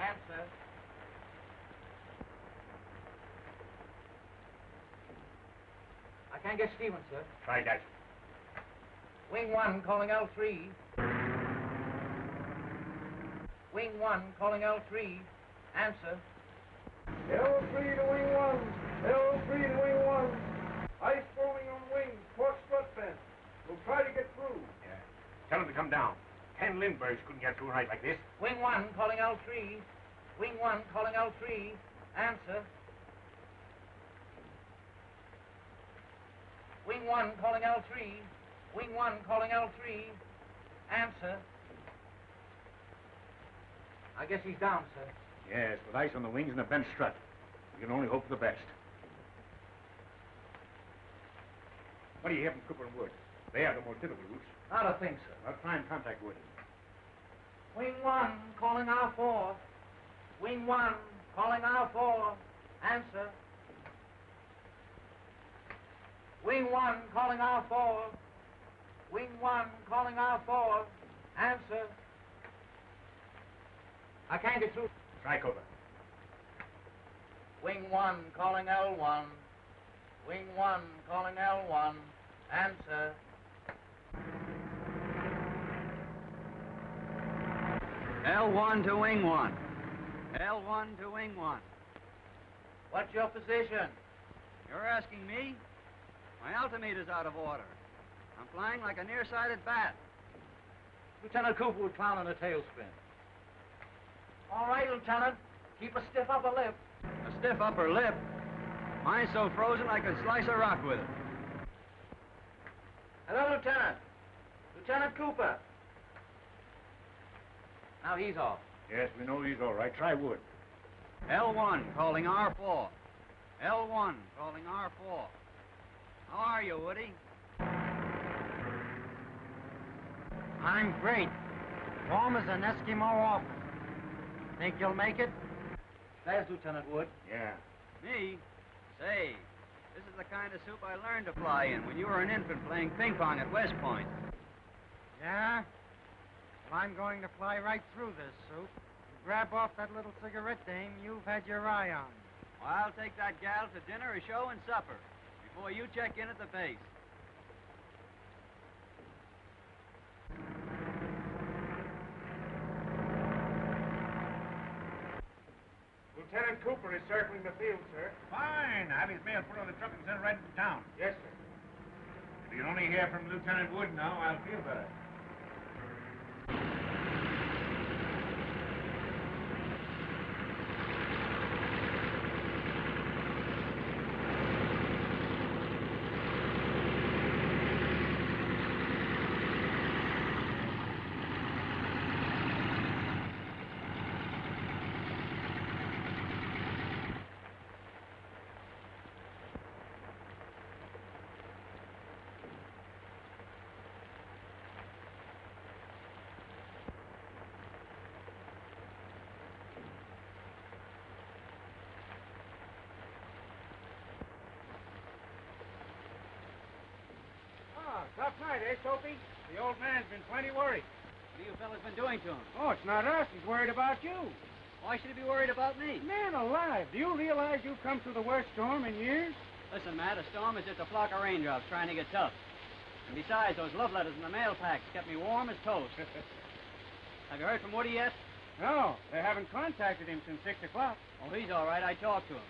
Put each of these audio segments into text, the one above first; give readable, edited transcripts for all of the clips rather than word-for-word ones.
Answer. I can't get Stevens, sir. Try that. Wing 1 calling L3. Wing 1 calling L3. Answer. L3 to wing 1. L3 to wing 1. Ice forming on wings. Port strut bend. We'll try to get through. Yeah. Tell him to come down. 10 Lindberghs couldn't get through a night like this. Wing 1 calling L3. Wing 1 calling L3. Answer. Wing 1 calling L3. Wing 1 calling L3. Answer. I guess he's down, sir. Yes, with ice on the wings and a bent strut. We can only hope for the best. What do you hear from Cooper and Wood? They have the more difficult routes. Not a thing, sir. I'll try and contact Wood. Wing 1 calling R4. Wing 1 calling R4. Answer. Wing 1 calling R4. Wing 1 calling R4. Answer. I can't get through. Try Cooper. Wing 1 calling L1. Wing 1 calling L1. Answer. L1 to wing 1. L1 to wing 1. What's your position? You're asking me? My altimeter's out of order. I'm flying like a nearsighted bat. Lieutenant Cooper was clowning a tailspin. All right, Lieutenant. Keep a stiff upper lip. A stiff upper lip? Mine's so frozen I could slice a rock with it. Hello, Lieutenant. Lieutenant Cooper. Now he's off. Yes, we know he's all right. Try Wood. L1 calling R4. L1 calling R4. How are you, Woody? I'm great. Warm as an Eskimo office. Think you'll make it? There's Lieutenant Wood. Yeah. Me? Say, this is the kind of soup I learned to fly in when you were an infant playing ping pong at West Point. Yeah? Well, I'm going to fly right through this soup and grab off that little cigarette dame you've had your eye on. Well, I'll take that gal to dinner, a show, and supper before you check in at the base. Lieutenant Cooper is circling the field, sir. Fine. Have his mail put on the truck and sent right into town. Yes, sir. If you can only hear from Lieutenant Wood now, I'll feel better. Tough night, eh, Soapy? The old man's been plenty worried. What have you fellas been doing to him? Oh, it's not us. He's worried about you. Why should he be worried about me? Man alive, do you realize you've come through the worst storm in years? Listen, Matt, a storm is just a flock of raindrops trying to get tough. And besides, those love letters in the mail packs kept me warm as toast. Have you heard from Woody yet? No, they haven't contacted him since 6 o'clock. Oh, he's all right. I talked to him.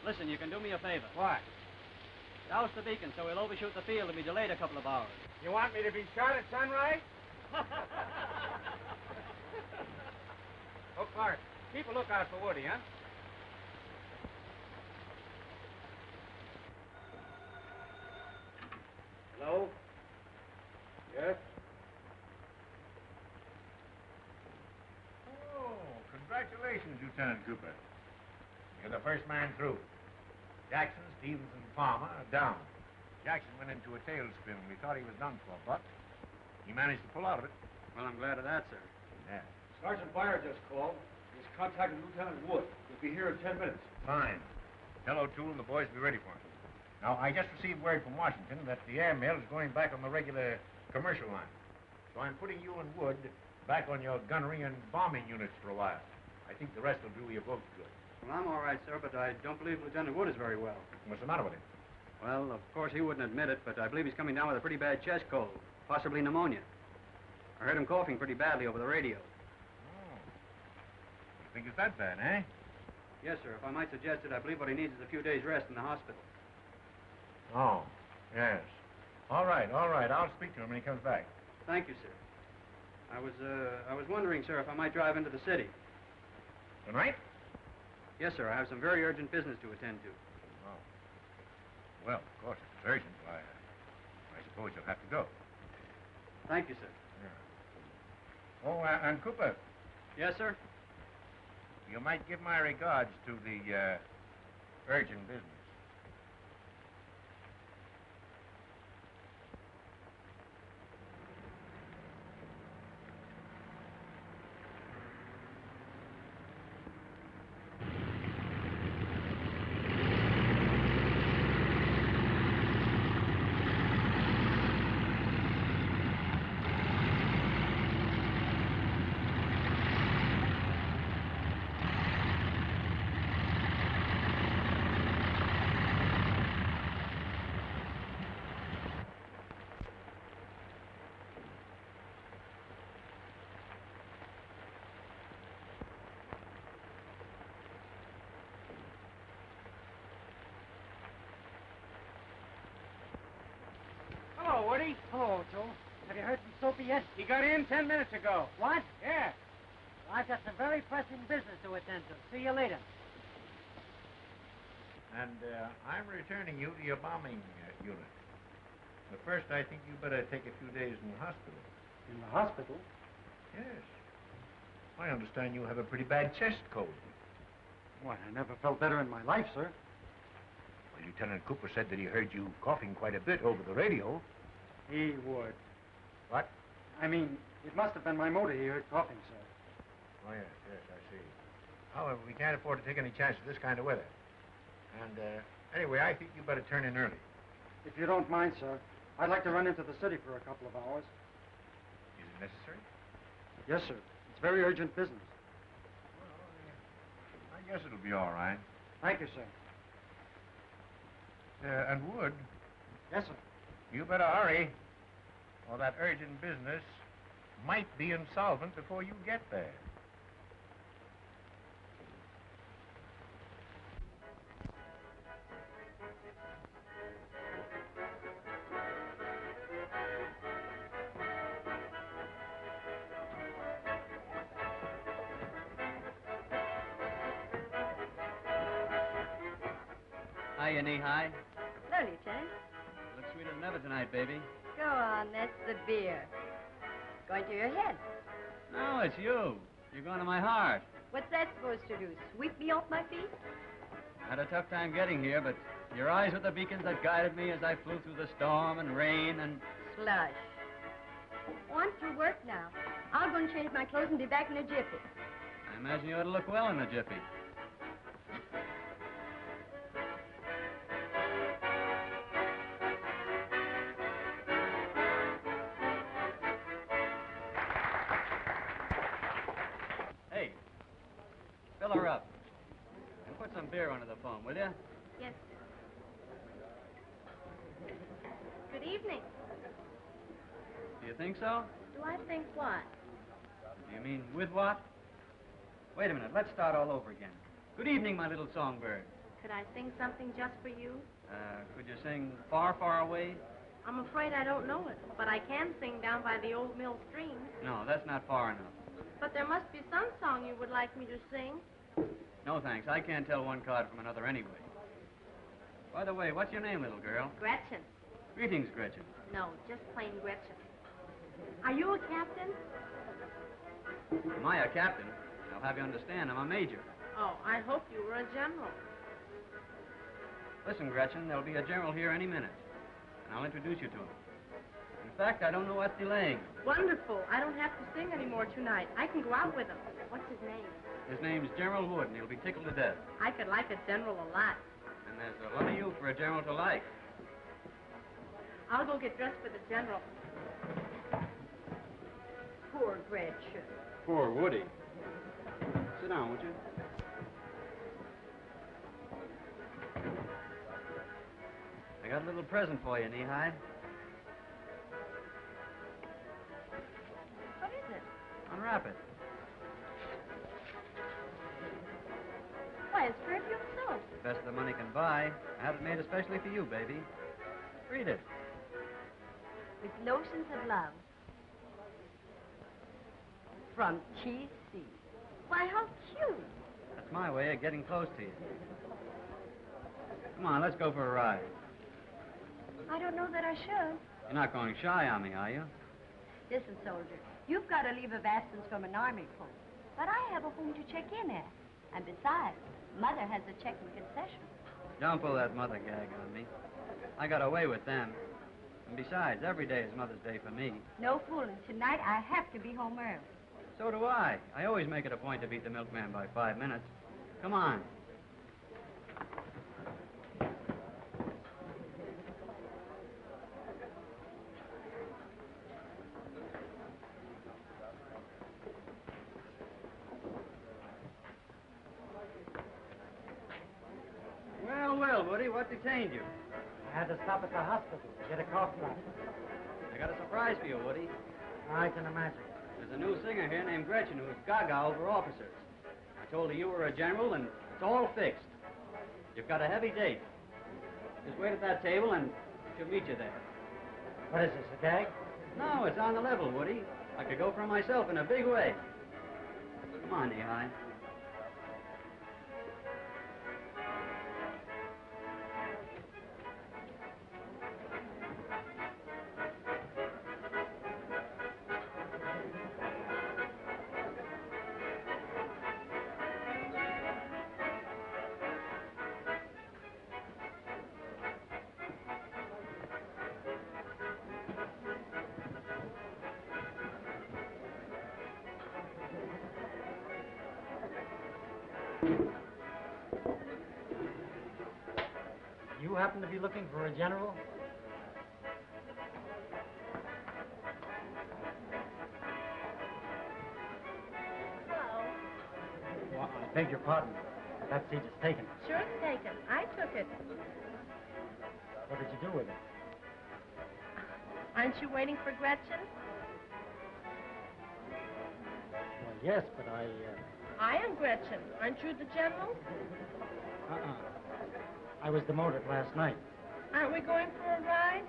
Listen, you can do me a favor. What? Douse the beacon so we'll overshoot the field and be delayed a couple of hours. You want me to be shot at sunrise? Oh, Clark, keep a lookout for Woody, huh? Hello? Yes? Oh, congratulations, Lieutenant Cooper. You're the first man through. Jackson, Stevens, and Palmer are down. Jackson went into a tailspin. We thought he was done for, but he managed to pull out of it. Well, I'm glad of that, sir. Yeah. Sergeant Byer just called. He's contacted Lieutenant Wood. He'll be here in 10 minutes. Fine. Tell O'Toole and the boys to be ready for him. Now, I just received word from Washington that the airmail is going back on the regular commercial line. So I'm putting you and Wood back on your gunnery and bombing units for a while. I think the rest will do you both good. Well, I'm all right, sir, but I don't believe Lieutenant Wood is very well. What's the matter with him? Well, of course, he wouldn't admit it, but I believe he's coming down with a pretty bad chest cold, possibly pneumonia. I heard him coughing pretty badly over the radio. Oh. You think it's that bad, eh? Yes, sir. If I might suggest it, I believe what he needs is a few days' rest in the hospital. Oh, yes. All right. I'll speak to him when he comes back. Thank you, sir. I was wondering, sir, if I might drive into the city. Tonight? Yes, sir. I have some very urgent business to attend to. Oh. Well, of course, if it's urgent, why, I suppose you'll have to go. Thank you, sir. Yeah. Oh, and Cooper, Yes, sir? you might give my regards to the, urgent business. Hello, Woody. Hello, Joe. Have you heard from Soapy yet? He got in 10 minutes ago. What? Yeah. Well, I've got some very pressing business to attend to. See you later. And, I'm returning you to your bombing unit. But first, I think you better take a few days in the hospital. In the hospital? Yes. I understand you have a pretty bad chest cold. Why, I never felt better in my life, sir. Well, Lieutenant Cooper said that he heard you coughing quite a bit over the radio. He would. What? I mean, it must have been my motor he heard coughing, sir. Oh, yes, I see. However, we can't afford to take any chances this kind of weather. And, anyway, I think you better turn in early. If you don't mind, sir, I'd like to run into the city for a couple of hours. Is it necessary? Yes, sir. It's very urgent business. Well, I guess it'll be all right. Thank you, sir. And Wood, Yes, sir. you better hurry, or that urgent business might be insolvent before you get there. Hiya, knee-high. Hello, Lieutenant. Look sweeter than ever tonight, baby. Go on, that's the beer. Going to your head. No, it's you. You're going to my heart. What's that supposed to do? Sweep me off my feet? I had a tough time getting here, but your eyes were the beacons that guided me as I flew through the storm and rain and... Slush. Oh, I'm through work now. I'll go and change my clothes and be back in a jiffy. I imagine you ought to look well in the jiffy. Hey, fill her up. And put some beer under the phone, will you? Yes. Good evening. Do you think so? Do I think what? Do you mean with what? Wait a minute, let's start all over again. Good evening, my little songbird. Could I sing something just for you? Could you sing Far, Far Away? I'm afraid I don't know it, but I can sing Down by the Old Mill Stream. No, that's not far enough. But there must be some song you would like me to sing. No, thanks. I can't tell one card from another anyway. By the way, what's your name, little girl? Gretchen. Greetings, Gretchen. No, just plain Gretchen. Are you a captain? Am I a captain? I'll have you understand, I'm a major. Oh, I hoped you were a general. Listen, Gretchen, there'll be a general here any minute, and I'll introduce you to him. In fact, I don't know what's delaying. Wonderful. I don't have to sing anymore tonight. I can go out with him. What's his name? His name's General Wood, and he'll be tickled to death. I could like a general a lot. And there's a lot of you for a general to like. I'll go get dressed for the general. poor Gretchen. Poor Woody. Sit down, won't you? I got a little present for you, Knee-High. What is it? Unwrap it. Why, it's perfume soap. Best the money can buy. I have it made especially for you, baby. Read it. With lotions of love. From T.C. Why, how cute. That's my way of getting close to you. Come on, let's go for a ride. I don't know that I should. You're not going shy on me, are you? Listen, soldier, you've got a leave of absence from an army post. But I have a home to check in at. And besides, Mother has a check and concession. Don't pull that mother gag on me. I got away with them. And besides, every day is Mother's Day for me. No fooling. Tonight I have to be home early. So do I. I always make it a point to beat the milkman by 5 minutes. Come on. Well, Woody, what detained you? I had to stop at the hospital to get a cough drop. I got a surprise for you, Woody. I can imagine. There's a new singer here named Gretchen who's gaga over officers. I told her you were a general, and it's all fixed. You've got a heavy date. Just wait at that table, and she'll meet you there. What is this, a gag? No, it's on the level, Woody. I could go for it myself in a big way. Come on, Knee-High. You happen to be looking for a general? Hello. Well, I beg your pardon. That seat is taken. Sure it's taken. I took it. What did you do with it? Aren't you waiting for Gretchen? Well, yes, but I am Gretchen. Aren't you the general? I was demoted last night. Aren't we going for a ride?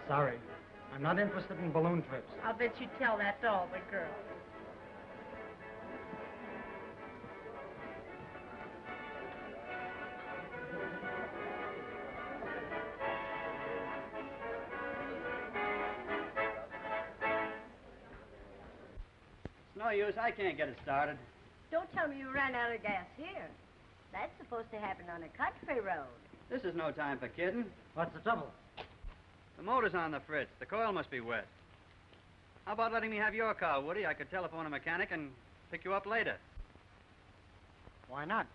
Sorry. I'm not interested in balloon trips. I'll bet you tell that to all the girls. It's no use. I can't get it started. Don't tell me you ran out of gas here. That's supposed to happen on a country road. This is no time for kidding. What's the trouble? The motor's on the fritz. The coil must be wet. How about letting me have your car, Woody? I could telephone a mechanic and pick you up later. Why not?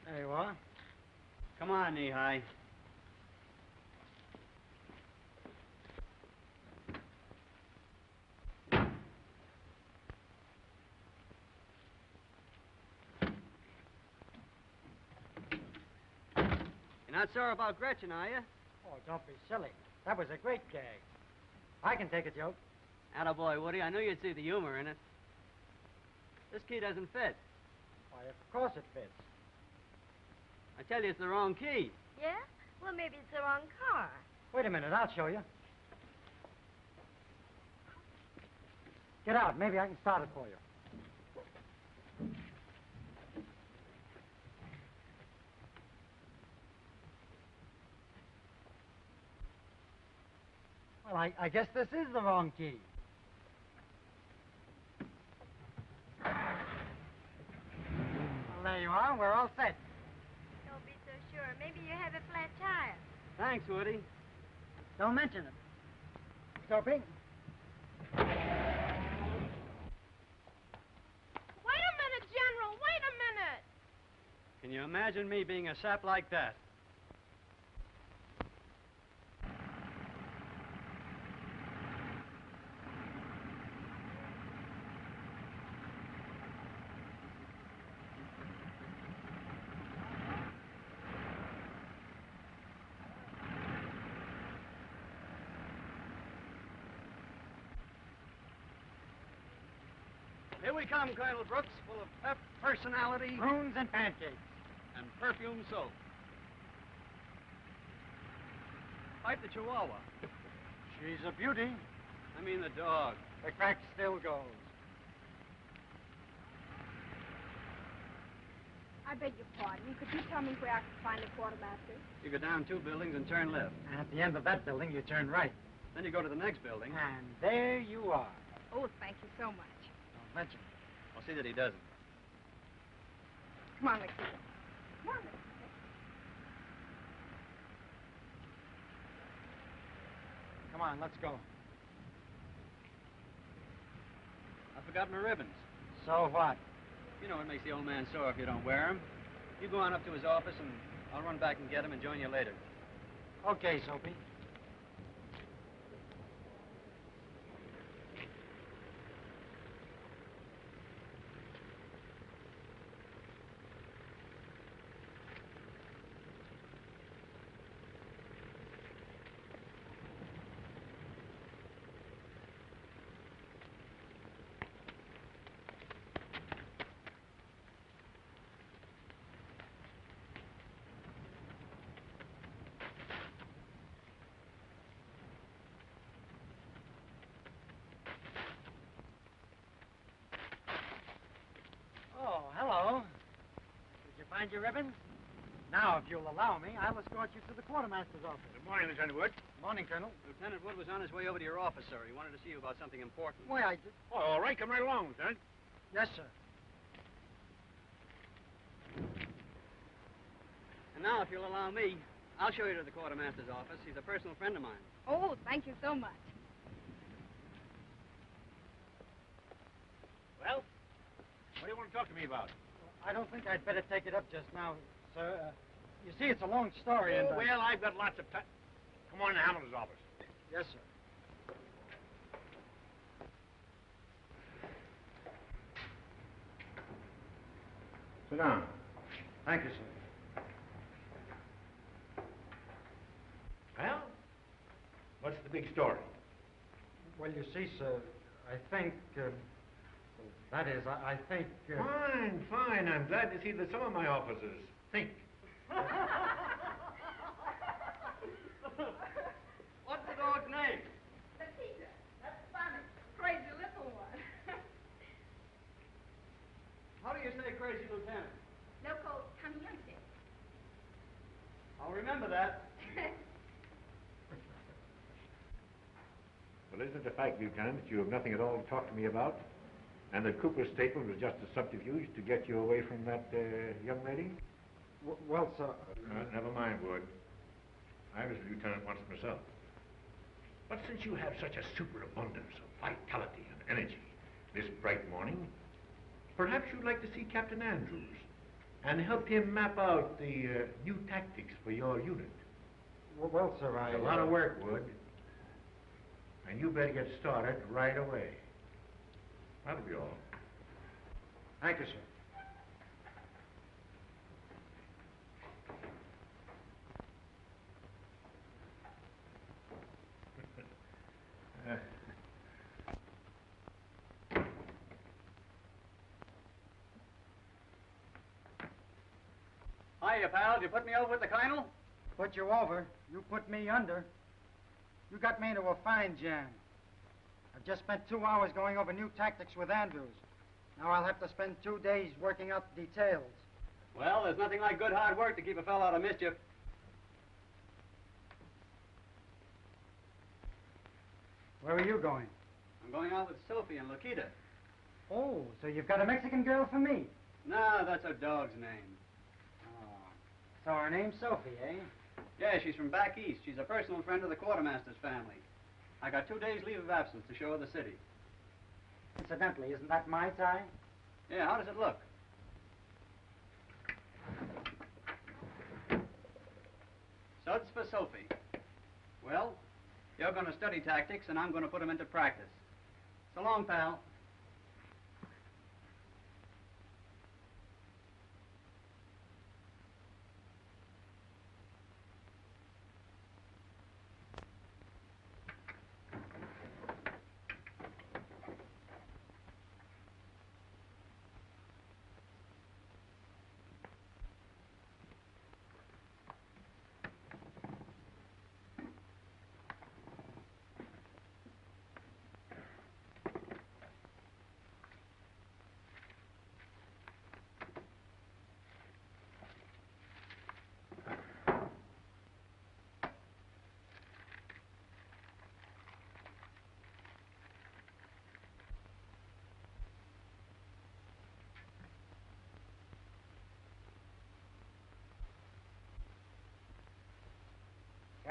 There you are. Come on, Knee-High. You're not sore about Gretchen, are you? Oh, don't be silly. That was a great gag. I can take a joke. Attaboy, Woody. I knew you'd see the humor in it. This key doesn't fit. Why, of course it fits. I tell you, it's the wrong key. Yeah? Well, maybe it's the wrong car. Wait a minute, I'll show you. Get out. Maybe I can start it for you. Well, I guess this is the wrong key. Well, there you are. We're all set. Don't be so sure. Maybe you have a flat tire. Thanks, Woody. Don't mention it. Soapy? Wait a minute, General. Wait a minute. Can you imagine me being a sap like that? we come, Colonel Brooks, full of pep, personality, Prunes and pancakes. and perfume soap. Fight the Chihuahua. She's a beauty. I mean the dog. The crack still goes. I beg your pardon. Could you tell me where I can find the quartermaster? You go down 2 buildings and turn left. And at the end of that building, you turn right. Then you go to the next building. And there you are. Oh, thank you so much. Don't mention it. I'll see that he doesn't. Come on, Nikita. Come on, Nikita. Come on, let's go. I forgot my ribbons. So what? You know it makes the old man sore if you don't wear them. You go on up to his office, and I'll run back and get him and join you later. Okay, Soapy. Oh, hello. Did you find your ribbons? Now, if you'll allow me, I'll escort you to the quartermaster's office. Good morning, Lieutenant Wood. Morning, Colonel. Lieutenant Wood was on his way over to your office, sir. He wanted to see you about something important. Why, I did. Oh, all right. Come right along, Lieutenant. Yes, sir. And now, if you'll allow me, I'll show you to the quartermaster's office. He's a personal friend of mine. Oh, thank you so much. Well, what do you want to talk to me about? I don't think I'd better take it up just now, sir. You see, it's a long story, and... Oh, well, I've got lots of time. Come on to Hamilton's office. Yes, sir. Sit down. Thank you, sir. Well, what's the big story? Well, you see, sir, I think... that is, I think... Fine, fine. I'm glad to see that some of my officers think. What's the dog's name? Nikita. That's funny. Crazy little one. How do you say crazy, Lieutenant? Loco caminante. I'll remember that. Well, isn't it a fact, Lieutenant, that you have nothing at all to talk to me about? And that Cooper's statement was just a subterfuge to get you away from that young lady? Well, sir... Never mind, Wood. I was a lieutenant once myself. But since you have such a superabundance of vitality and energy this bright morning, perhaps you'd like to see Captain Andrews and help him map out the new tactics for your unit. Well, sir, It's a lot of work, Wood. And you better get started right away. That'll be all. Thank you, sir. Hiya, pal. Did you put me over with the colonel? Put you over. You put me under. You got me into a fine jam. I've just spent 2 hours going over new tactics with Andrews. Now I'll have to spend 2 days working out the details. Well, there's nothing like good hard work to keep a fellow out of mischief. Where are you going? I'm going out with Sophie and Lakita. Oh, so you've got a Mexican girl for me? No, that's her dog's name. Oh, so her name's Sophie, eh? Yeah, she's from back east. She's a personal friend of the quartermaster's family. I got 2 days leave of absence to show her the city. Incidentally, isn't that my tie? Yeah, how does it look? Suds for Sophie. Well, you're going to study tactics, and I'm going to put them into practice. So long, pal.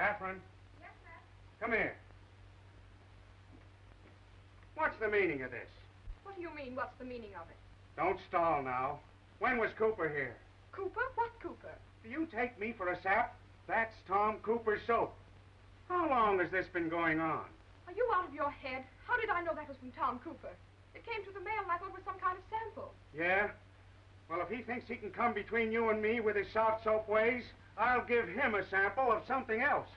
Saffron, Yes, sir. come here. What's the meaning of this? What do you mean, what's the meaning of it? Don't stall now. When was Cooper here? Cooper? What Cooper? Do you take me for a sap? That's Tom Cooper's soap. How long has this been going on? Are you out of your head? How did I know that was from Tom Cooper? It came through the mail and I thought it was some kind of sample. Yeah? Well, if he thinks he can come between you and me with his soft soap ways, I'll give him a sample of something else.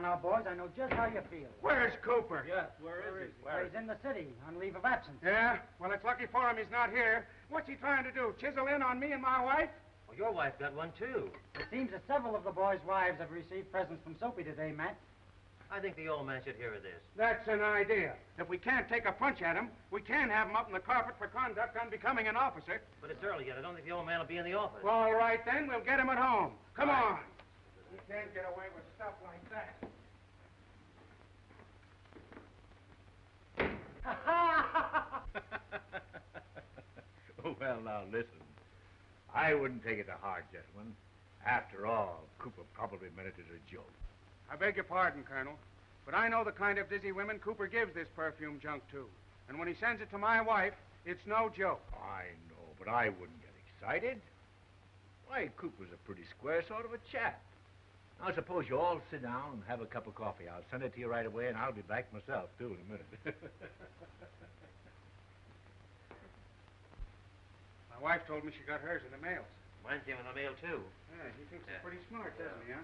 Now, boys, I know just how you feel. Where's Cooper? Yes, where is he? Well, he's in the city on leave of absence. Yeah? Well, it's lucky for him he's not here. What's he trying to do, chisel in on me and my wife? Well, your wife got one, too. It seems that several of the boys' wives have received presents from Soapy today, Matt. I think the old man should hear of this. That's an idea. If we can't take a punch at him, we can have him up in the carpet for conduct on becoming an officer. But it's early yet. I don't think the old man will be in the office. All right, then. We'll get him at home. Come All right. on. You can't get away with stuff like that. Well, now, listen. I wouldn't take it to heart, gentlemen. After all, Cooper probably meant it as a joke. I beg your pardon, Colonel, but I know the kind of dizzy women Cooper gives this perfume junk to. And when he sends it to my wife, it's no joke. I know, but I wouldn't get excited. Why, Cooper's a pretty square sort of a chap. Now, suppose you all sit down and have a cup of coffee. I'll send it to you right away, and I'll be back myself, too, in a minute. My wife told me she got hers in the mail. Mine came in the mail, too. Yeah, he thinks he's pretty smart, doesn't he, huh?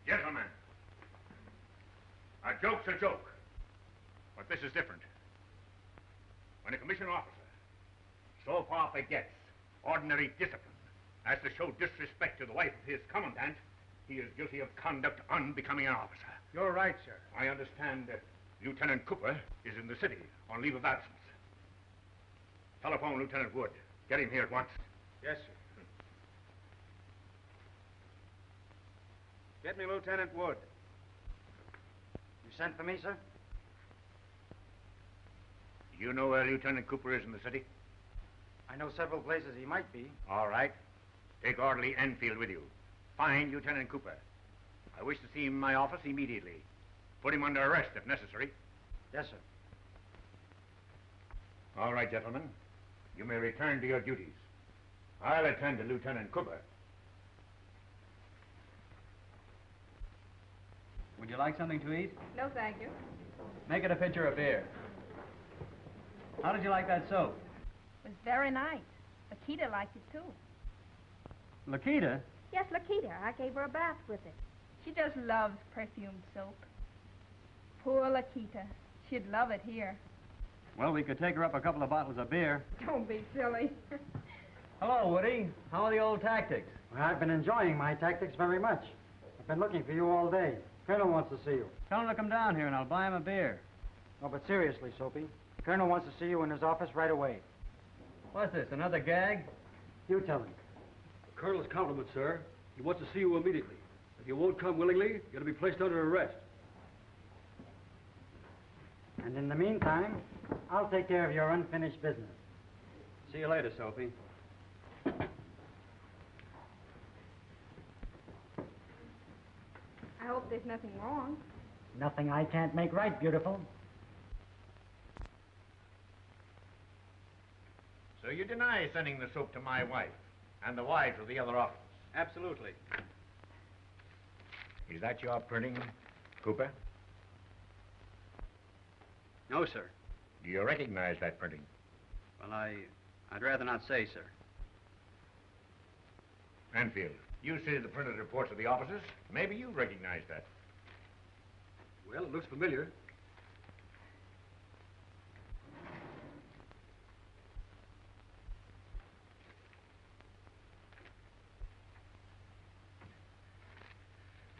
Gentlemen, a joke's a joke, but this is different. When a commissioned officer so far forgets ordinary discipline as to show disrespect to the wife of his commandant, he is guilty of conduct unbecoming an officer. You're right, sir. I understand that Lieutenant Cooper is in the city on leave of absence. Telephone Lieutenant Wood. Get him here at once. Yes, sir. Get me Lieutenant Wood. You sent for me, sir? Do you know where Lieutenant Cooper is in the city? I know several places he might be. All right. Take Orderly Enfield with you. Find Lieutenant Cooper. I wish to see him in my office immediately. Put him under arrest if necessary. Yes, sir. All right, gentlemen. You may return to your duties. I'll attend to Lieutenant Cooper. Would you like something to eat? No, thank you. Make it a pitcher of beer. How did you like that soap? It was very nice. Lakita liked it, too. Lakita? Yes, Lakita. I gave her a bath with it. She just loves perfumed soap. Poor Lakita. She'd love it here. Well, we could take her up a couple of bottles of beer. Don't be silly. Hello, Woody. How are the old tactics? Well, I've been enjoying my tactics very much. I've been looking for you all day. Colonel wants to see you. Tell him to come down here and I'll buy him a beer. Oh, but seriously, Soapy. Colonel wants to see you in his office right away. What's this, another gag? You tell him. Colonel's compliment, sir. He wants to see you immediately. If you won't come willingly, you're going to be placed under arrest. And in the meantime, I'll take care of your unfinished business. See you later, Soapy. I hope there's nothing wrong. Nothing I can't make right, beautiful. So you deny sending the soap to my wife and the wives of the other officers? Absolutely. Is that your printing, Cooper? No, sir. Do you recognize that printing? Well, I'd rather not say, sir. Enfield, you see the printed reports of the officers. Maybe you recognize that. Well, it looks familiar.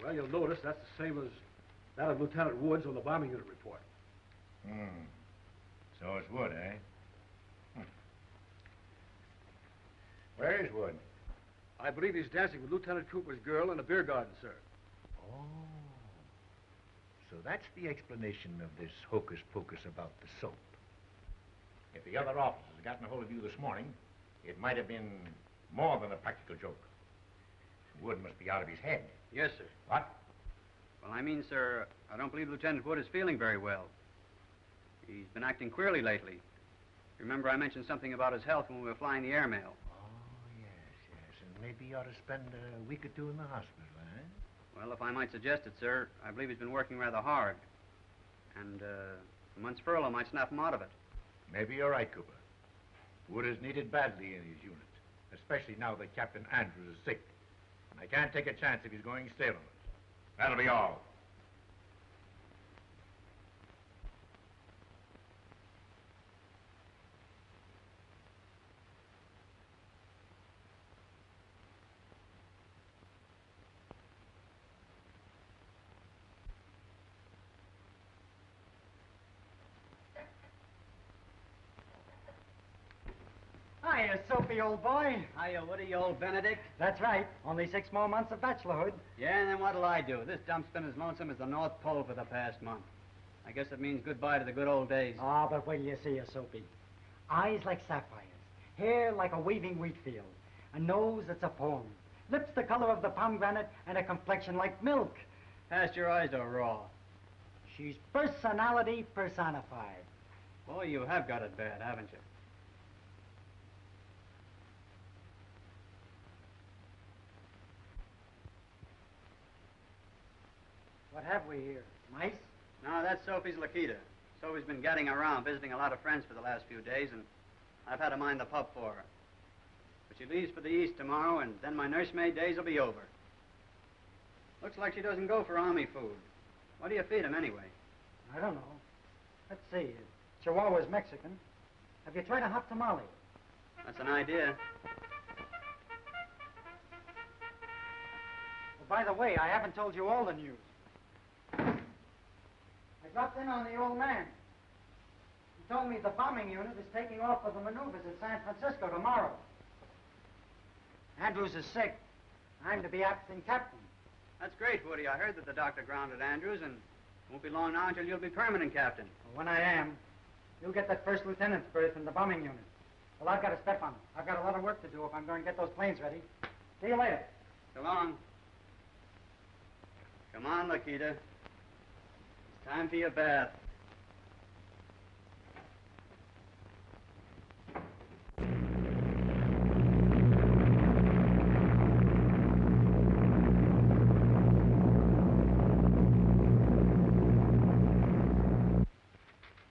Well, you'll notice that's the That of Lieutenant Woods on the bombing unit report. So it's Wood, eh? Where is Wood? I believe he's dancing with Lieutenant Cooper's girl in a beer garden, sir. Oh. So that's the explanation of this hocus-pocus about the soap. If the other officers had gotten a hold of you this morning, it might have been more than a practical joke. Wood must be out of his head. Yes, sir. What? Well, I mean, sir, I don't believe Lieutenant Wood is feeling very well. He's been acting queerly lately. Remember I mentioned something about his health when we were flying the airmail? Oh, yes. And maybe you ought to spend a week or two in the hospital, eh? Well, if I might suggest it, sir, I believe he's been working rather hard. And a month's furlough might snap him out of it. Maybe you're right, Cooper. Wood is needed badly in his unit, especially now that Captain Andrews is sick. And I can't take a chance if he's going stale on us. That'll be all. Hiya, Soapy, old boy. Hiya, Woody, old Benedict. That's right. Only 6 more months of bachelorhood. Yeah, and then what'll I do? This dump's been as lonesome as the North Pole for the past month. I guess it means goodbye to the good old days. Ah, but wait till you see her, Soapy. Eyes like sapphires, hair like a waving wheat field, a nose that's a poem, lips the color of the pomegranate, and a complexion like milk. Pasteurized or raw? She's personality personified. Boy, you have got it bad, haven't you? What have we here? Mice? No, that's Sophie's Lakita. Sophie's been getting around, visiting a lot of friends for the last few days, and I've had to mind the pup for her. But she leaves for the East tomorrow, and then my nursemaid days will be over. Looks like she doesn't go for army food. What do you feed him, anyway? I don't know. Let's see. Chihuahua's Mexican. Have you tried a hot tamale? That's an idea. Well, by the way, I haven't told you all the news. I dropped in on the old man. He told me the bombing unit is taking off for the maneuvers at San Francisco tomorrow. Andrews is sick. I'm to be acting captain. That's great, Woody. I heard that the doctor grounded Andrews, and it won't be long now until you'll be permanent captain. Well, when I am, you'll get that first lieutenant's berth in the bombing unit. Well, I've got to step on it. I've got a lot of work to do if I'm going to get those planes ready. See you later. So long. Come on, Lakita. It's time for your bath.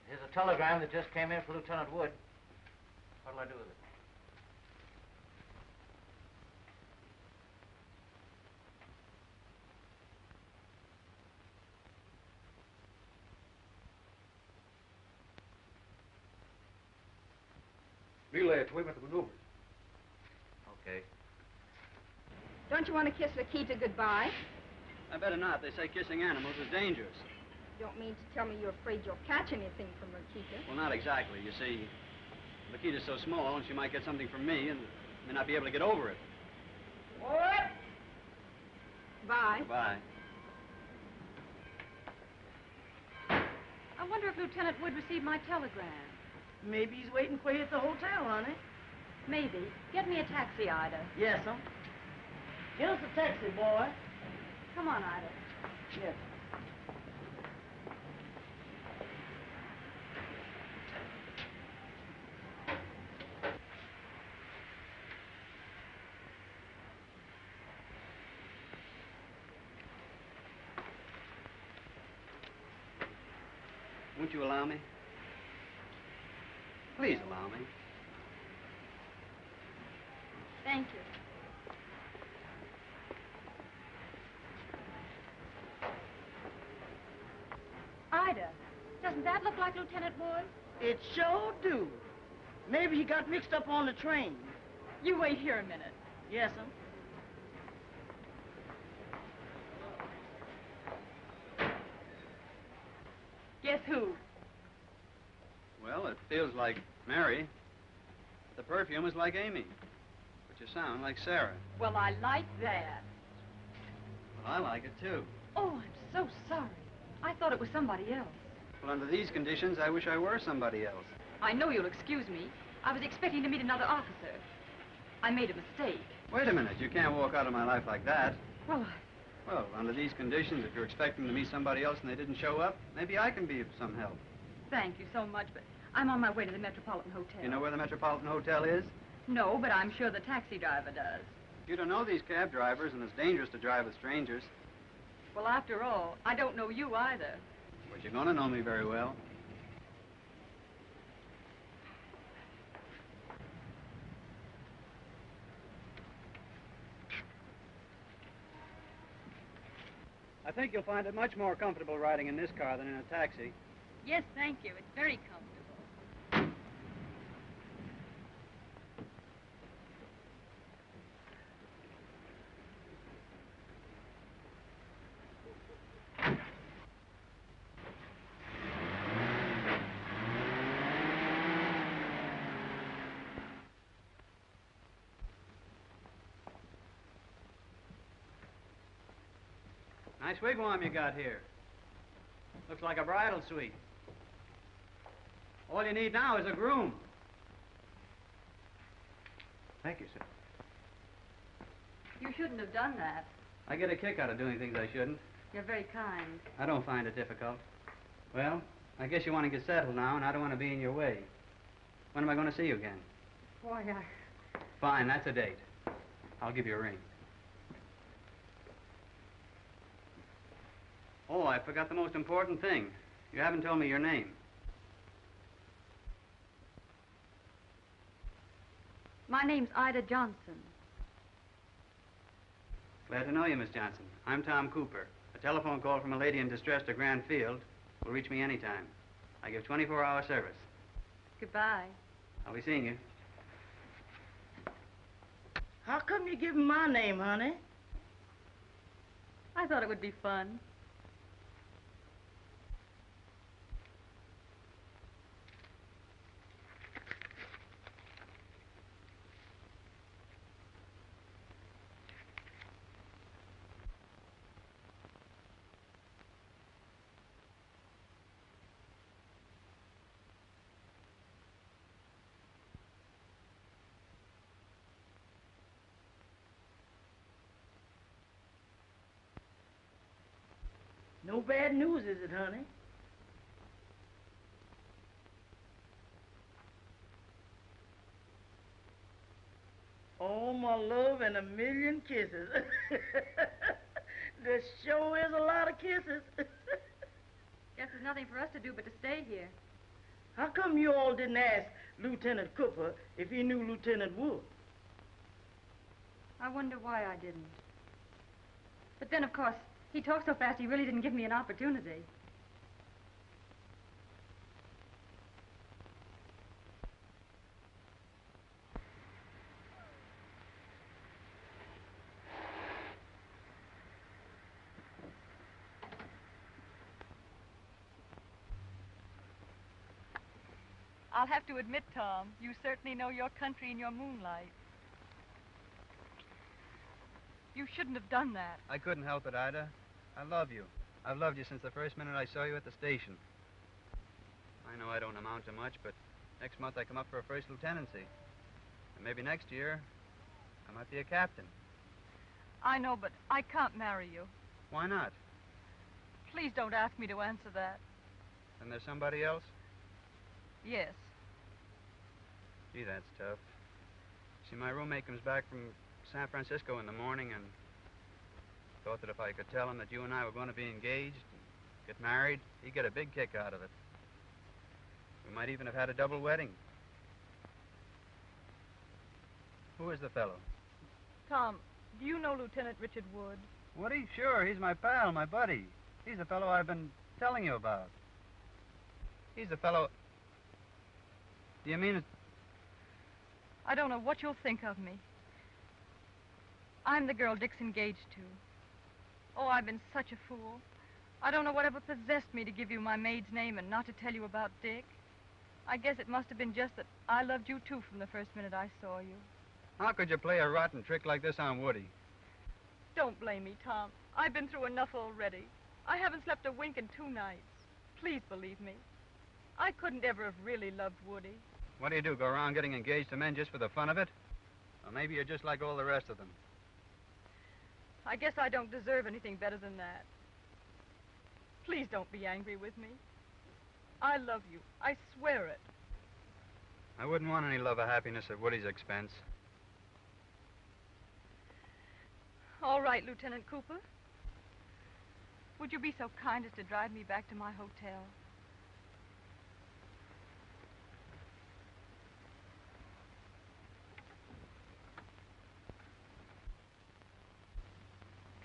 Here's a telegram that just came in for Lieutenant Wood. What'll I do with it? Relay it to him at the maneuvers. Okay. Don't you want to kiss Lakita goodbye? I better not. They say kissing animals is dangerous. You don't mean to tell me you're afraid you'll catch anything from Lakita? Well, not exactly. You see, Lakita's so small, and she might get something from me and may not be able to get over it. What? Bye. Goodbye. I wonder if Lieutenant Wood received my telegram. Maybe he's waiting for you at the hotel, honey. Maybe. Get me a taxi, Ida. Yes, sir. Here's the taxi, boy. Come on, Ida. Yes. Won't you allow me? Please allow me. Thank you. Ida, doesn't that look like Lieutenant Wood? It sure do. Maybe he got mixed up on the train. You wait here a minute. Yes, sir. who? Well, it feels like Mary. But the perfume is like Amy. But you sound like Sarah. Well, I like that. Well, I like it, too. Oh, I'm so sorry. I thought it was somebody else. Well, under these conditions, I wish I were somebody else. I know you'll excuse me. I was expecting to meet another officer. I made a mistake. Wait a minute. You can't walk out of my life like that. Well, Well, under these conditions, if you're expecting to meet somebody else and they didn't show up, maybe I can be of some help. thank you so much, but I'm on my way to the Metropolitan Hotel. You know where the Metropolitan Hotel is? No, but I'm sure the taxi driver does. You don't know these cab drivers, and it's dangerous to drive with strangers. Well, after all, I don't know you either. But you're going to know me very well. I think you'll find it much more comfortable riding in this car than in a taxi. Yes, thank you. It's very comfortable. Nice wigwam you got here. Looks like a bridal suite. All you need now is a groom. Thank you, sir. You shouldn't have done that. I get a kick out of doing things I shouldn't. You're very kind. I don't find it difficult. Well, I guess you want to get settled now, and I don't want to be in your way. When am I going to see you again? Why, Fine, that's a date. I'll give you a ring. Oh, I forgot the most important thing. You haven't told me your name. My name's Ida Johnson. Glad to know you, Miss Johnson. I'm Tom Cooper. A telephone call from a lady in distress to Grand Field will reach me anytime. I give 24-hour service. Goodbye. I'll be seeing you. How come you give him my name, honey? I thought it would be fun. No bad news, is it, honey? Oh, my love, and a million kisses. There sure is a lot of kisses. Guess there's nothing for us to do but to stay here. How come you all didn't ask Lieutenant Cooper if he knew Lieutenant Wood? I wonder why I didn't. But then, of course, he talked so fast he really didn't give me an opportunity. I'll have to admit, Tom, you certainly know your country in your moonlight. You shouldn't have done that. I couldn't help it, Ida. I love you. I've loved you since the first minute I saw you at the station. I know I don't amount to much, but next month I come up for a first lieutenancy. And maybe next year, I might be a captain. I know, but I can't marry you. Why not? Please don't ask me to answer that. Then there's somebody else? Yes. Gee, that's tough. See, my roommate comes back from San Francisco in the morning and thought that if I could tell him that you and I were going to be engaged and get married, he'd get a big kick out of it. We might even have had a double wedding. Who is the fellow? Tom, do you know Lieutenant Richard Wood? Woody? Sure, he's my pal, my buddy. He's the fellow I've been telling you about. He's the fellow... Do you mean it? I don't know what you'll think of me. I'm the girl Dick's engaged to. Oh, I've been such a fool. I don't know whatever possessed me to give you my maid's name and not to tell you about Dick. I guess it must have been just that I loved you, too, from the first minute I saw you. How could you play a rotten trick like this on Woody? Don't blame me, Tom. I've been through enough already. I haven't slept a wink in 2 nights. Please believe me. I couldn't ever have really loved Woody. What do you do, go around getting engaged to men just for the fun of it? Or maybe you're just like all the rest of them. I guess I don't deserve anything better than that. Please don't be angry with me. I love you. I swear it. I wouldn't want any love or happiness at Woody's expense. All right, Lieutenant Cooper. Would you be so kind as to drive me back to my hotel?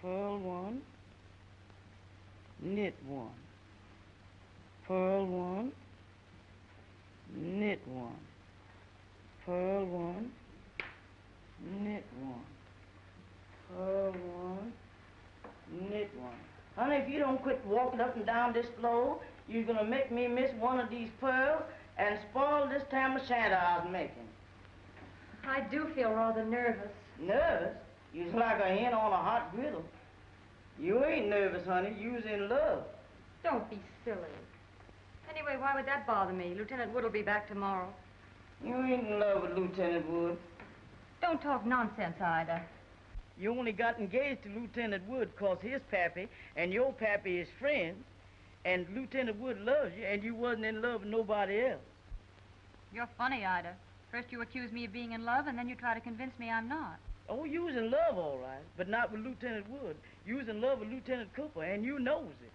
Pearl 1, knit 1. Pearl 1, knit 1. Pearl 1, knit 1. Pearl 1, knit 1. Honey, if you don't quit walking up and down this floor, you're gonna make me miss one of these pearls and spoil this tam o' shanter I was making. I do feel rather nervous. Nervous? You's like a hen on a hot griddle. You ain't nervous, honey. You's in love. Don't be silly. Anyway, why would that bother me? Lieutenant Wood will be back tomorrow. You ain't in love with Lieutenant Wood. Don't talk nonsense, Ida. You only got engaged to Lieutenant Wood 'cause his pappy and your pappy is friends, and Lieutenant Wood loves you, and you wasn't in love with nobody else. You're funny, Ida. First you accuse me of being in love, and then you try to convince me I'm not. Oh, you was in love, all right, but not with Lieutenant Wood. You was in love with Lieutenant Cooper, and you knows it.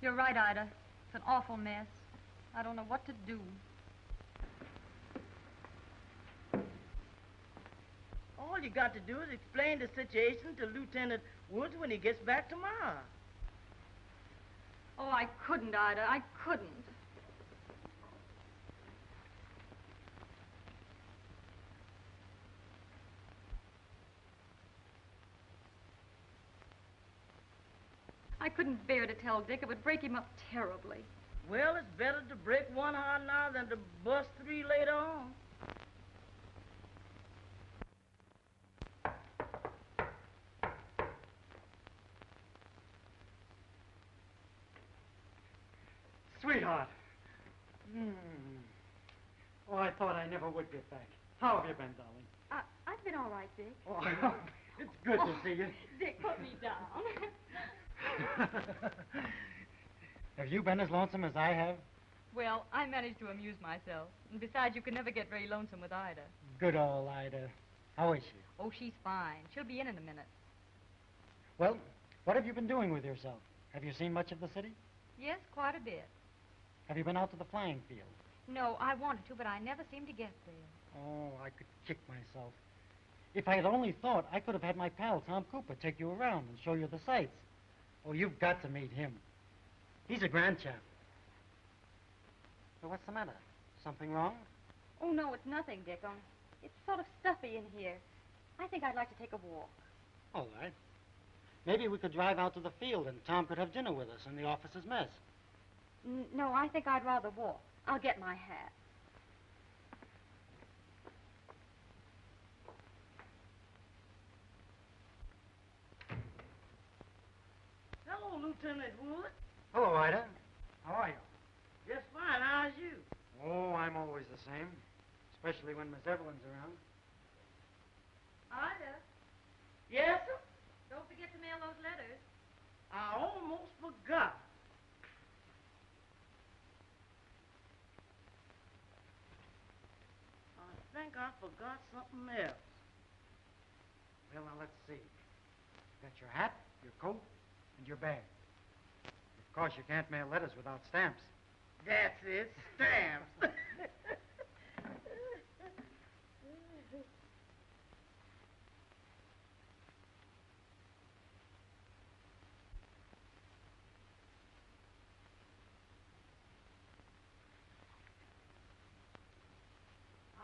You're right, Ida. It's an awful mess. I don't know what to do. All you got to do is explain the situation to Lieutenant Woods when he gets back tomorrow. Oh, I couldn't, Ida. I couldn't. I couldn't bear to tell Dick. It would break him up terribly. Well, it's better to break one heart now than to bust 3 later on. Sweetheart. Oh, I thought I never would get back. How have you been, darling? I've been all right, Dick. Oh, it's good to see you. Dick, put me down. Have you been as lonesome as I have? Well, I managed to amuse myself. And besides, you can never get very lonesome with Ida. Good old Ida. How is she? Oh, she's fine. She'll be in a minute. Well, what have you been doing with yourself? Have you seen much of the city? Yes, quite a bit. Have you been out to the flying field? No, I wanted to, but I never seem to get there. Oh, I could kick myself. If I had only thought, I could have had my pal, Tom Cooper, take you around and show you the sights. Oh, you've got to meet him. He's a grand chap. So what's the matter? Something wrong? Oh, no, it's nothing, Dick. It's sort of stuffy in here. I think I'd like to take a walk. All right. Maybe we could drive out to the field and Tom could have dinner with us in the officer's mess. No, I think I'd rather walk. I'll get my hat. Hello, Lieutenant Wood. Hello, Ida. How are you? Just fine. How's you? Oh, I'm always the same, especially when Miss Evelyn's around. Ida, Yes, sir? don't forget to mail those letters. I almost forgot. I think I forgot something else. Well, now, let's see. Got your hat, your coat, and your bag. Of course, you can't mail letters without stamps. That's it, stamps.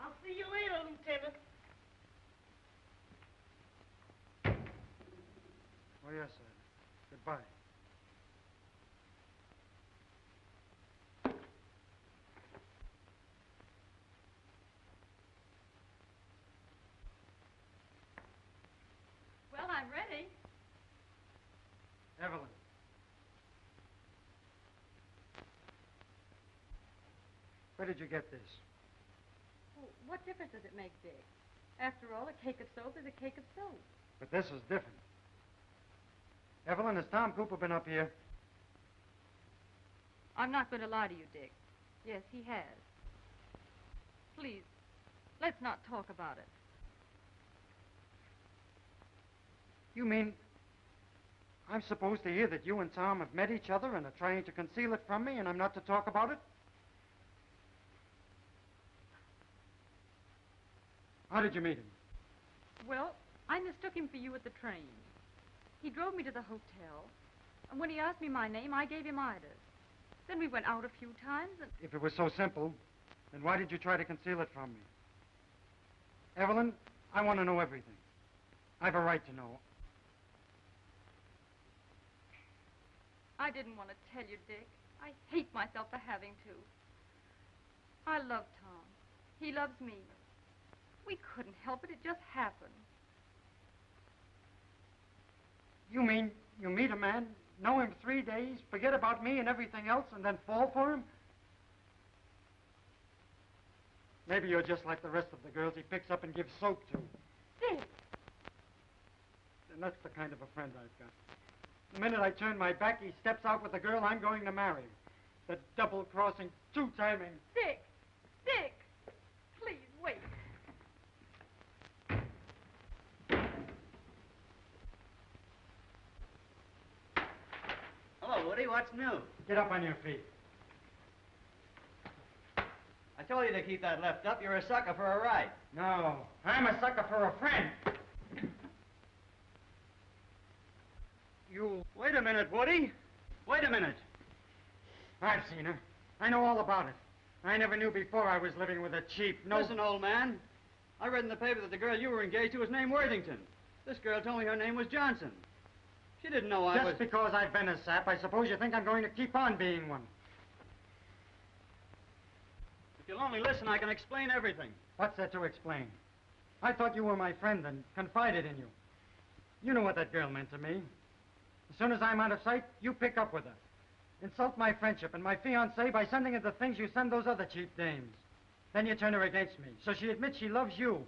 I'll see you later, Lieutenant. Oh, yes, sir. Goodbye. Well, I'm ready. Evelyn. Where did you get this? Well, what difference does it make, Dick? After all, a cake of soap is a cake of soap. But this is different. Evelyn, has Tom Cooper been up here? I'm not going to lie to you, Dick. Yes, he has. Please, let's not talk about it. You mean I'm supposed to hear that you and Tom have met each other and are trying to conceal it from me, and I'm not to talk about it? How did you meet him? Well, I mistook him for you at the train. He drove me to the hotel, and when he asked me my name, I gave him Ida's. Then we went out a few times, and... If it was so simple, then why did you try to conceal it from me? Evelyn, I want to know everything. I've a right to know. I didn't want to tell you, Dick. I hate myself for having to. I love Tom. He loves me. We couldn't help it. It just happened. You mean you meet a man, know him 3 days, forget about me and everything else, and then fall for him? Maybe you're just like the rest of the girls he picks up and gives soap to. Dick! And that's the kind of a friend I've got. The minute I turn my back, he steps out with the girl I'm going to marry. The double-crossing, two-timing... Dick! Dick! Please, wait. Hello, Woody. What's new? Get up on your feet. I told you to keep that left up. You're a sucker for a ride. No, I'm a sucker for a friend. You... Wait a minute, Woody. Wait a minute. I've seen her. I know all about it. I never knew before I was living with a cheap, no... Listen, old man. I read in the paper that the girl you were engaged to was named Worthington. This girl told me her name was Johnson. She didn't know I was... Just because I've been a sap, I suppose you think I'm going to keep on being one. If you'll only listen, I can explain everything. What's there to explain? I thought you were my friend and confided in you. You know what that girl meant to me. As soon as I'm out of sight, you pick up with her. Insult my friendship and my fiancée by sending her the things you send those other cheap dames. Then you turn her against me, so she admits she loves you.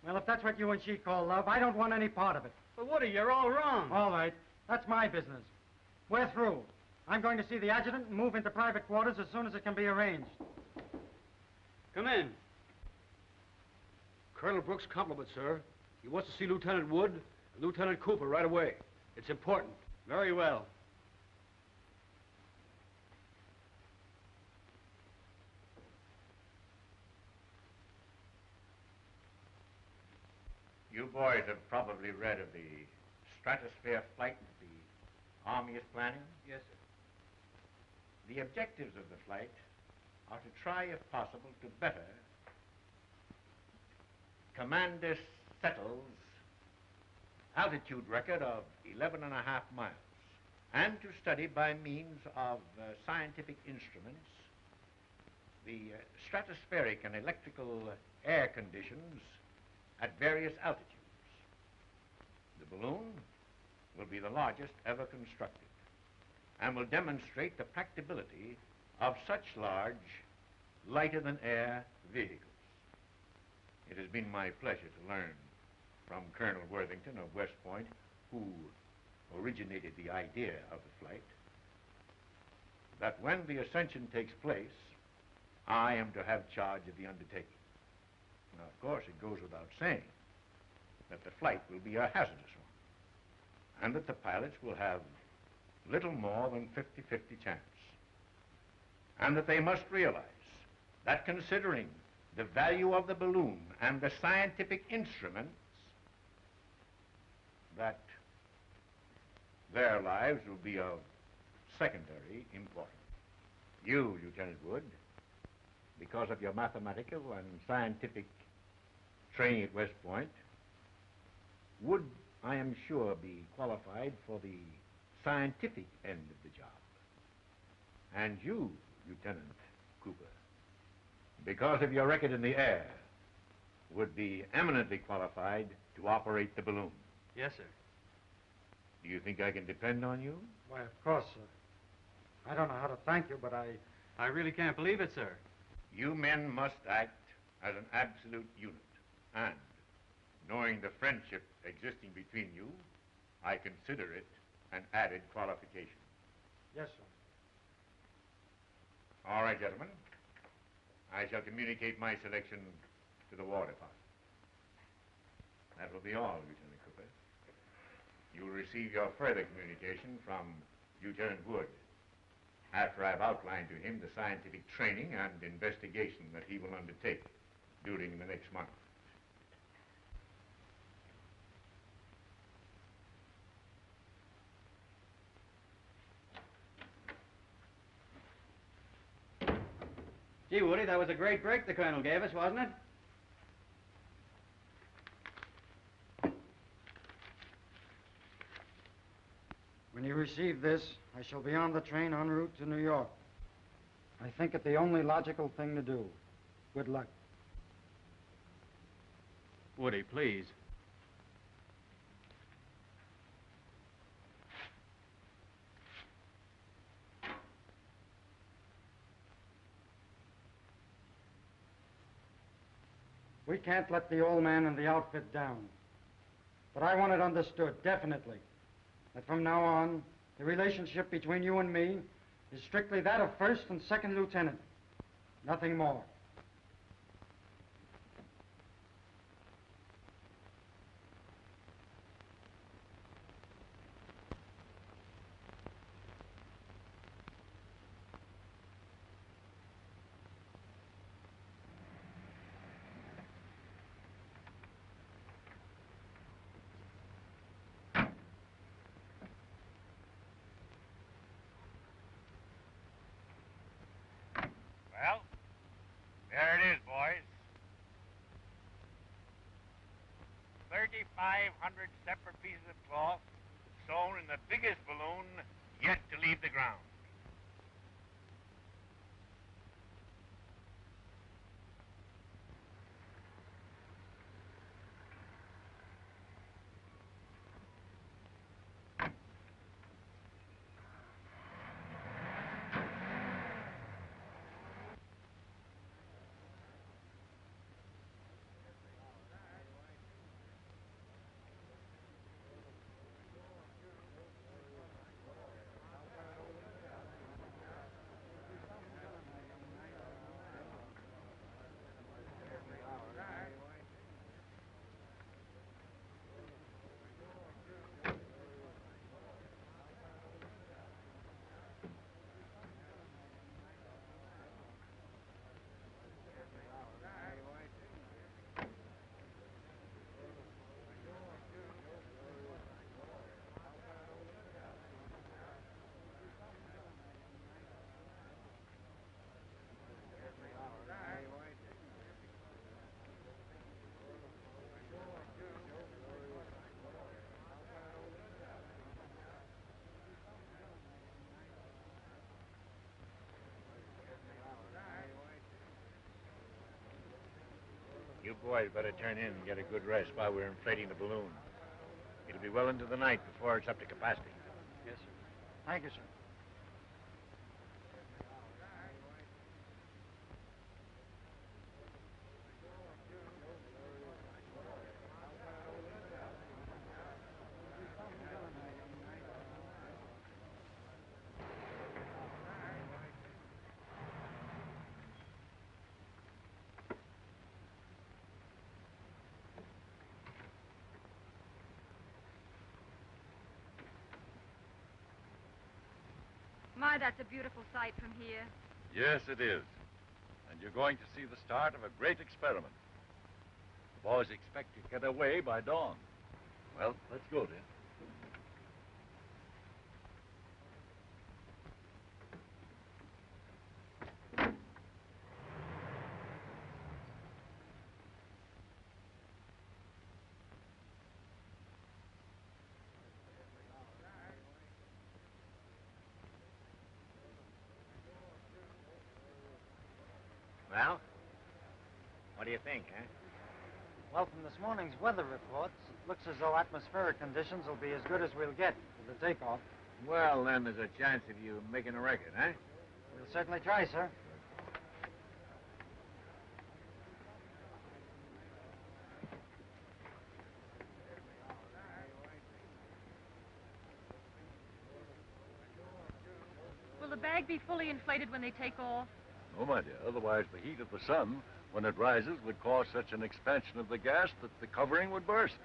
Well, if that's what you and she call love, I don't want any part of it. But Woody, you're all wrong. All right. That's my business. We're through. I'm going to see the adjutant and move into private quarters as soon as it can be arranged. Come in. Colonel Brooks' compliments, sir. He wants to see Lieutenant Wood and Lieutenant Cooper right away. It's important. Very well. You boys have probably read of the Stratosphere flight that the Army is planning. Yes, sir. The objectives of the flight are to try, if possible, to better Commander Settle's altitude record of 11.5 miles, and to study by means of scientific instruments the stratospheric and electrical air conditions at various altitudes. The balloon will be the largest ever constructed and will demonstrate the practicability of such large, lighter-than-air vehicles. It has been my pleasure to learn from Colonel Worthington of West Point, who originated the idea of the flight, that when the ascension takes place, I am to have charge of the undertaking. Now, of course, it goes without saying that the flight will be a hazardous one, and that the pilots will have little more than 50-50 chance, and that they must realize that considering the value of the balloon and the scientific instruments, that their lives will be of secondary importance. You, Lieutenant Wood, because of your mathematical and scientific training at West Point, would, I am sure, be qualified for the scientific end of the job. And you, Lieutenant Cooper, because of your record in the air, would be eminently qualified to operate the balloon. Yes, sir. Do you think I can depend on you? Why, of course, sir. I don't know how to thank you, but I really can't believe it, sir. You men must act as an absolute unit. And, knowing the friendship existing between you, I consider it an added qualification. Yes, sir. All right, gentlemen. I shall communicate my selection to the War Department. That will be all, Lieutenant Cooper. You will receive your further communication from Lieutenant Wood after I've outlined to him the scientific training and investigation that he will undertake during the next month. Gee, Woody, that was a great break the Colonel gave us, wasn't it? When you receive this, I shall be on the train en route to New York. I think it the only logical thing to do. Good luck. Woody, please. We can't let the old man and the outfit down. But I want it understood, definitely, that from now on, the relationship between you and me is strictly that of first and second lieutenant. Nothing more. Well, there it is, boys. 3,500 separate pieces of cloth sewn in the biggest balloon yet to leave the ground. You boys better turn in and get a good rest while we're inflating the balloon. It'll be well into the night before it's up to capacity. Yes, sir. Thank you, sir. My, that's a beautiful sight from here. Yes, it is. And you're going to see the start of a great experiment. The boys expect to get away by dawn. Well, let's go then. Well, what do you think, huh? Well, from this morning's weather reports, it looks as though atmospheric conditions will be as good as we'll get for the takeoff. Well, then there's a chance of you making a record, huh? We'll certainly try, sir. Will the bag be fully inflated when they take off? No, my dear. Otherwise, the heat of the sun, when it rises, would cause such an expansion of the gas that the covering would burst.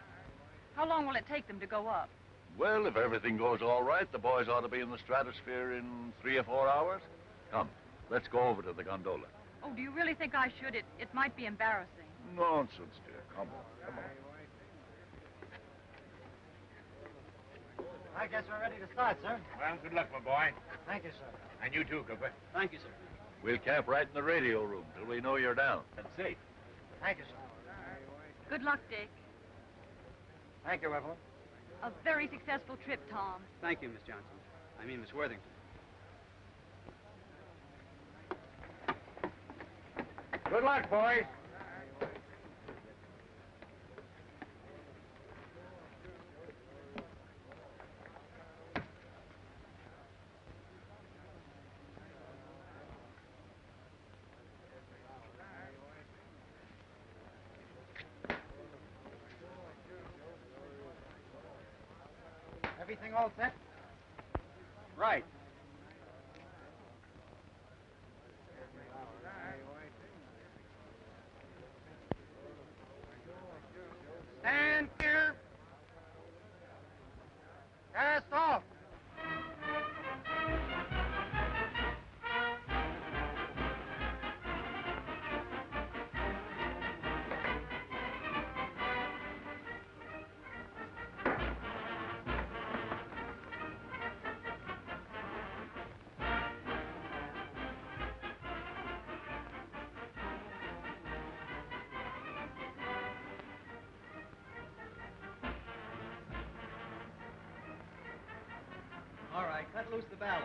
How long will it take them to go up? Well, if everything goes all right, the boys ought to be in the stratosphere in 3 or 4 hours. Come, let's go over to the gondola. Oh, do you really think I should? It might be embarrassing. Nonsense, dear. Come on, come on. I guess we're ready to start, sir. Well, good luck, my boy. Thank you, sir. And you too, Cooper. Thank you, sir. We'll camp right in the radio room till we know you're down. That's safe. Thank you, sir. Good luck, Dick. Thank you, Evelyn. A very successful trip, Tom. Thank you, Miss Johnson. I mean, Miss Worthington. Good luck, boys. Everything all set? Right. Stand clear. Cast off. All right, cut loose the ballast.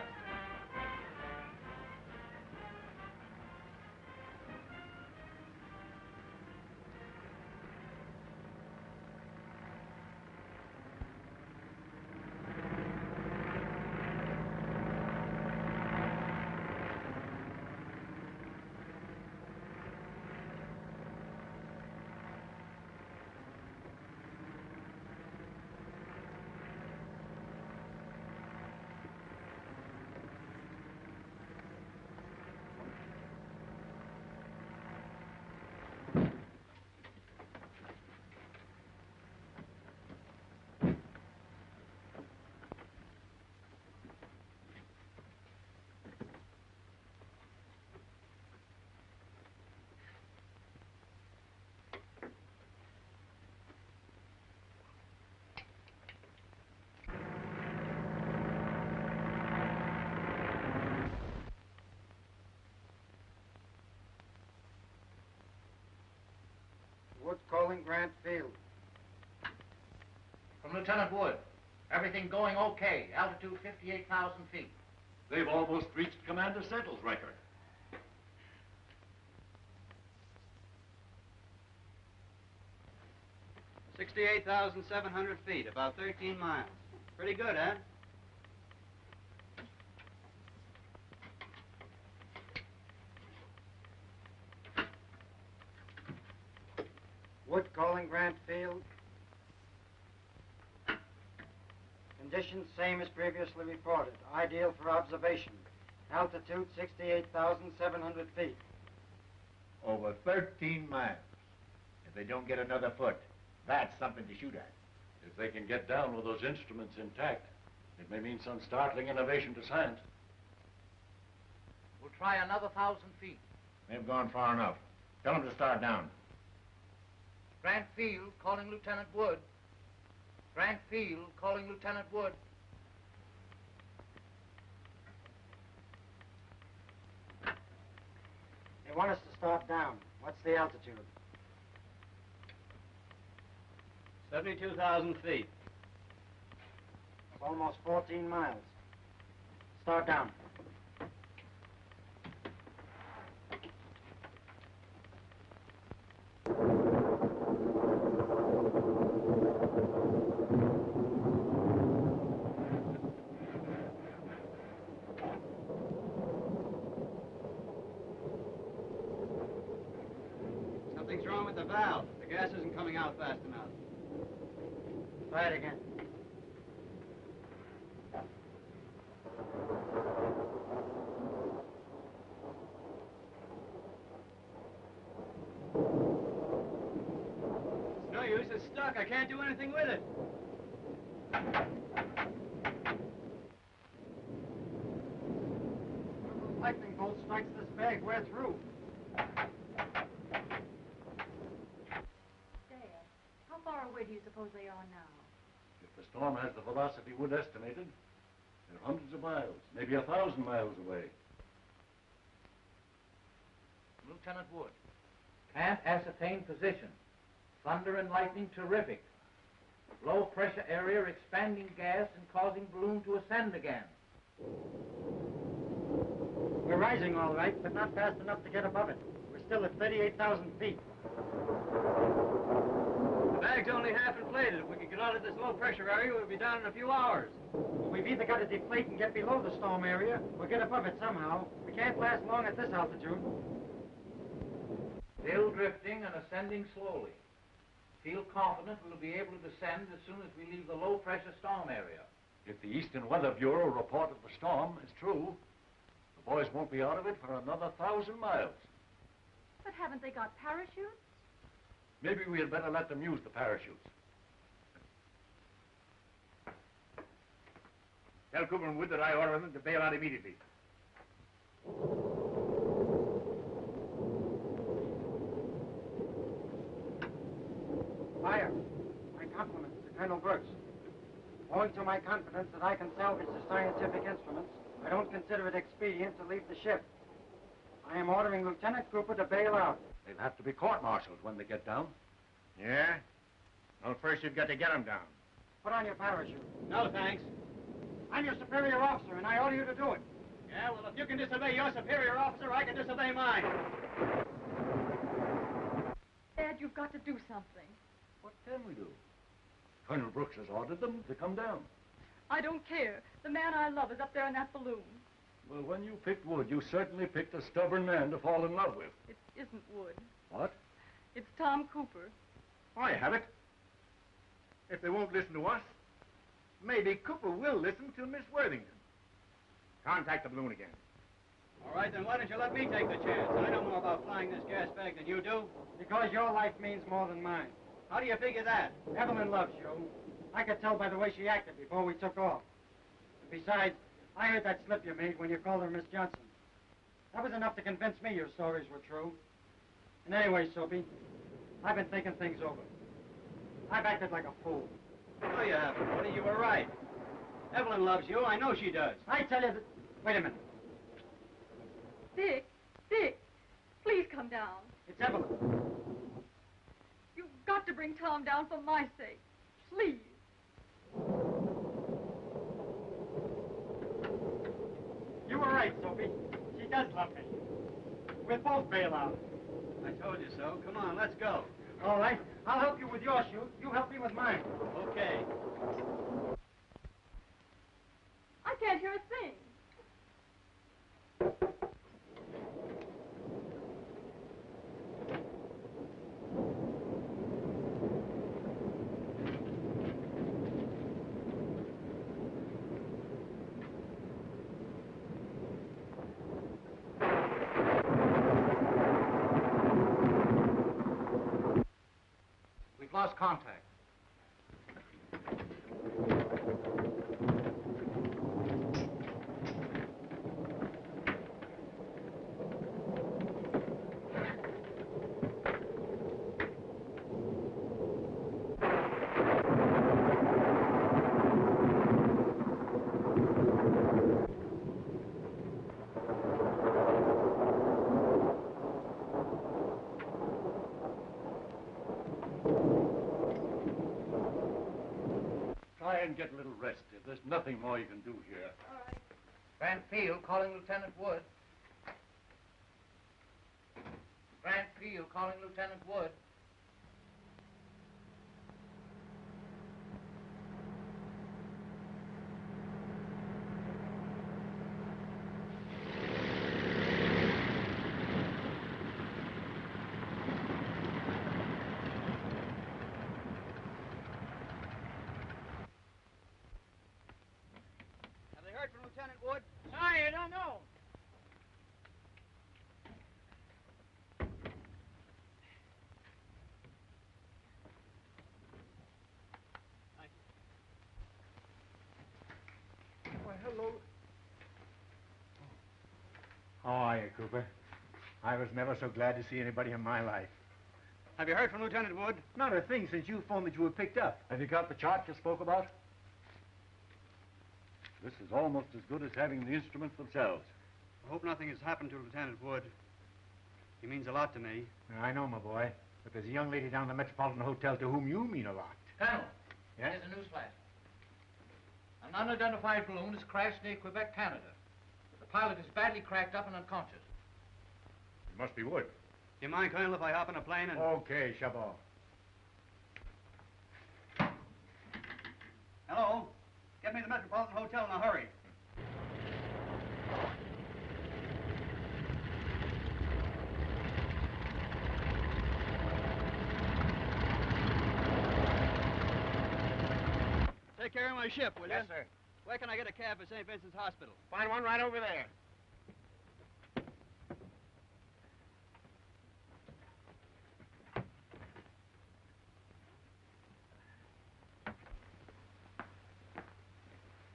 Wood calling Grant Field. From Lieutenant Wood. Everything going okay. Altitude 58,000 feet. They've almost reached Commander Settle's record. 68,700 feet, about 13 miles. Pretty good, huh? Wood calling Grant Field. Conditions same as previously reported. Ideal for observation. Altitude 68,700 feet. Over 13 miles. If they don't get another foot, that's something to shoot at. If they can get down with those instruments intact, it may mean some startling innovation to science. We'll try another 1,000 feet. They've gone far enough. Tell them to start down. Grant Field calling Lieutenant Wood. Grant Field calling Lieutenant Wood. They want us to start down. What's the altitude? 72,000 feet. It's almost 14 miles. Start down. Something's wrong with the valve. The gas isn't coming out fast enough. Try it again. It's no use. It's stuck. I can't do anything with it. Lightning bolt strikes this bag, we're through. Dad, how far away do you suppose they are now? If the storm has the velocity Wood estimated, they're hundreds of miles, maybe 1,000 miles away. Lieutenant Wood, can't ascertain position. Thunder and lightning terrific. Low pressure area expanding gas and causing balloon to ascend again. We're rising all right, but not fast enough to get above it. We're still at 38,000 feet. The bag's only half inflated. If we could get out of this low pressure area, we'll be down in a few hours. We've either got to deflate and get below the storm area, or get above it somehow. We can't last long at this altitude. Still drifting and ascending slowly. Feel confident we'll be able to descend as soon as we leave the low pressure storm area. If the Eastern Weather Bureau report of the storm is true, the boys won't be out of it for another 1,000 miles. But haven't they got parachutes? Maybe we had better let them use the parachutes. Tell Cooper and Wood that I order them to bail out immediately. Fire. My compliments to Colonel Brooks. Owing to my confidence that I can salvage the scientific instruments, I don't consider it expedient to leave the ship. I am ordering Lieutenant Cooper to bail out. They'll have to be court-martialed when they get down. Yeah? Well, first you've got to get them down. Put on your parachute. No, thanks. I'm your superior officer, and I order you to do it. Yeah, well, if you can disobey your superior officer, I can disobey mine. Dad, you've got to do something. What can we do? Colonel Brooks has ordered them to come down. I don't care. The man I love is up there in that balloon. Well, when you picked Wood, you certainly picked a stubborn man to fall in love with. It isn't Wood. What? It's Tom Cooper. I have it. If they won't listen to us, maybe Cooper will listen to Miss Worthington. Contact the balloon again. All right, then why don't you let me take the chance? I know more about flying this gas bag than you do. Because your life means more than mine. How do you figure that? Evelyn loves you. I could tell by the way she acted before we took off. Besides, I heard that slip you made when you called her Miss Johnson. That was enough to convince me your stories were true. And anyway, Soapy, I've been thinking things over. I've acted like a fool. No, you haven't, Woody. You were right. Evelyn loves you. I know she does. I tell you that... Wait a minute. Dick, please come down. It's Evelyn. You've got to bring Tom down for my sake. Please. You were right, Soapy. She does love me. We'll both bail out. I told you so. Come on, let's go. All right. I'll help you with your chute. You help me with mine. Okay. I can't hear a thing. We've lost contact. Try and get a little rest. There's nothing more you can do here. All right. Van Field calling Lieutenant Wood. Van Field calling Lieutenant Wood. you, Cooper. I was never so glad to see anybody in my life. Have you heard from Lieutenant Wood? Not a thing since you phoned that you were picked up. Have you got the chart you spoke about? This is almost as good as having the instruments themselves. I hope nothing has happened to Lieutenant Wood. He means a lot to me. I know, my boy, but there's a young lady down in the Metropolitan Hotel to whom you mean a lot. Colonel. Yes? Here's a news flash. An unidentified balloon has crashed near Quebec, Canada. The pilot is badly cracked up and unconscious. It must be Wood. Do you mind, Colonel, if I hop in a plane and... Okay, Chabot. Hello? Get me to the Metropolitan Hotel in a hurry. Take care of my ship, will you? Yes, sir. Where can I get a cab for St. Vincent's Hospital? Find one right over there.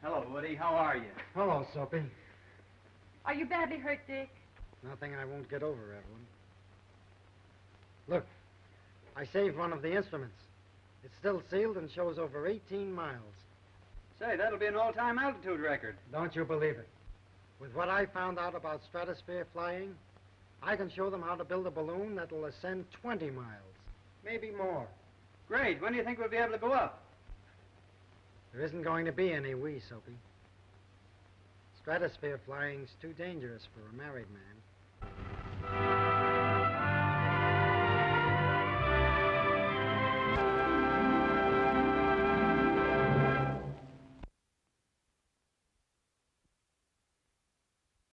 Hello, Woody. How are you? Hello, Soapy. Are you badly hurt, Dick? Nothing I won't get over, Evelyn. Look, I saved one of the instruments. It's still sealed and shows over 18 miles. Say, that'll be an all-time altitude record. Don't you believe it? With what I found out about stratosphere flying, I can show them how to build a balloon that'll ascend 20 miles, maybe more. Great. When do you think we'll be able to go up? There isn't going to be any we, Soapy. Stratosphere flying's too dangerous for a married man.